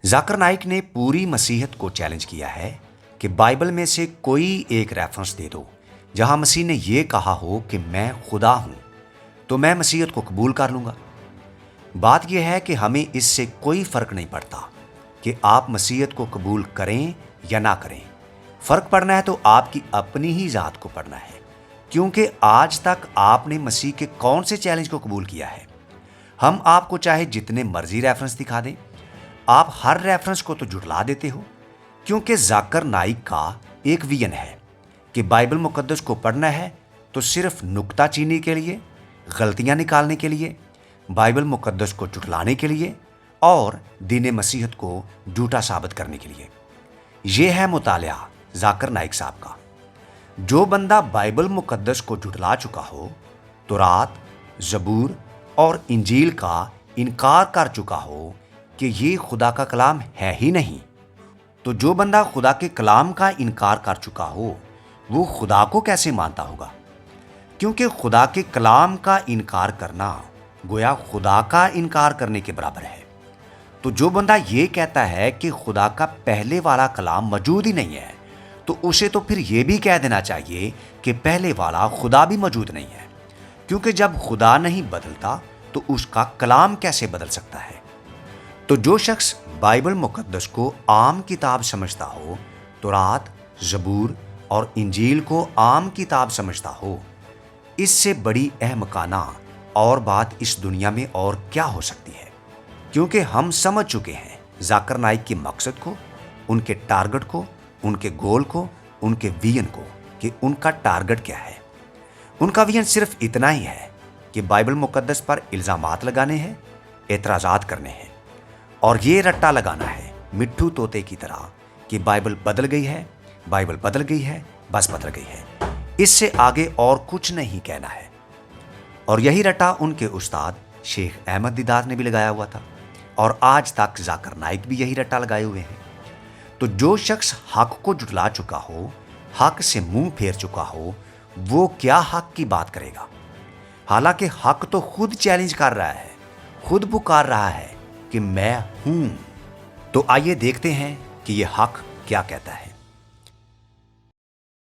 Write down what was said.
ज़ाकिर नाइक ने पूरी मसीहत को चैलेंज किया है कि बाइबल में से कोई एक रेफरेंस दे दो जहां मसीह ने यह कहा हो कि मैं खुदा हूं, तो मैं मसीहत को कबूल कर लूंगा। बात यह है कि हमें इससे कोई फर्क नहीं पड़ता कि आप मसीहत को कबूल करें या ना करें। फर्क पड़ना है तो आपकी अपनी ही ज़ात को पढ़ना है, क्योंकि आज तक आपने मसीह के कौन से चैलेंज को कबूल किया है। हम आपको चाहे जितने मर्जी रेफरेंस दिखा दें, आप हर रेफरेंस को तो जुटला देते हो, क्योंकि ज़ाकिर नाइक का एक विजन है कि बाइबल मुकद्दस को पढ़ना है तो सिर्फ नुक्ताचीनी के लिए, गलतियां निकालने के लिए, बाइबल मुकद्दस को जुटलाने के लिए और दीन मसीहत को झूठा साबित करने के लिए। यह है मुतालिया ज़ाकिर नाइक साहब का। जो बंदा बाइबल मुकद्दस को जुटला चुका हो, तौरात, ज़बूर और इंजील का इनकार कर चुका हो कि ये खुदा का कलाम है ही नहीं, तो जो बंदा खुदा के कलाम का इनकार कर चुका हो वो खुदा को कैसे मानता होगा? क्योंकि खुदा के कलाम का इनकार करना गोया खुदा का इनकार करने के बराबर है। तो जो बंदा ये कहता है कि खुदा का पहले वाला कलाम मौजूद ही नहीं है, तो उसे तो फिर ये भी कह देना चाहिए कि पहले वाला खुदा भी मौजूद नहीं है, क्योंकि जब खुदा नहीं बदलता तो उसका कलाम कैसे बदल सकता है। तो जो शख्स बाइबल मुकद्दस को आम किताब समझता हो, तौरात, ज़बूर और इंजील को आम किताब समझता हो, इससे बड़ी अहमकाना और बात इस दुनिया में और क्या हो सकती है। क्योंकि हम समझ चुके हैं ज़ाकिर नाइक के मकसद को, उनके टारगेट को, उनके गोल को, उनके विजन को, कि उनका टारगेट क्या है। उनका विजन सिर्फ इतना ही है कि बाइबल मुकद्दस पर इल्ज़ामात लगाने हैं, एतराज़ात करने हैं और ये रट्टा लगाना है मिट्ठू तोते की तरह कि बाइबल बदल गई है, बाइबल बदल गई है, बस बदल गई है। इससे आगे और कुछ नहीं कहना है। और यही रट्टा उनके उस्ताद शेख अहमद दीदार ने भी लगाया हुआ था और आज तक ज़ाकिर नाइक भी यही रट्टा लगाए हुए हैं। तो जो शख्स हक को जुटला चुका हो, हक से मुंह फेर चुका हो, वो क्या हक की बात करेगा? हालांकि हक तो खुद चैलेंज कर रहा है, खुद पुकार रहा है कि मैं हूं। तो आइए देखते हैं कि यह हक क्या कहता है।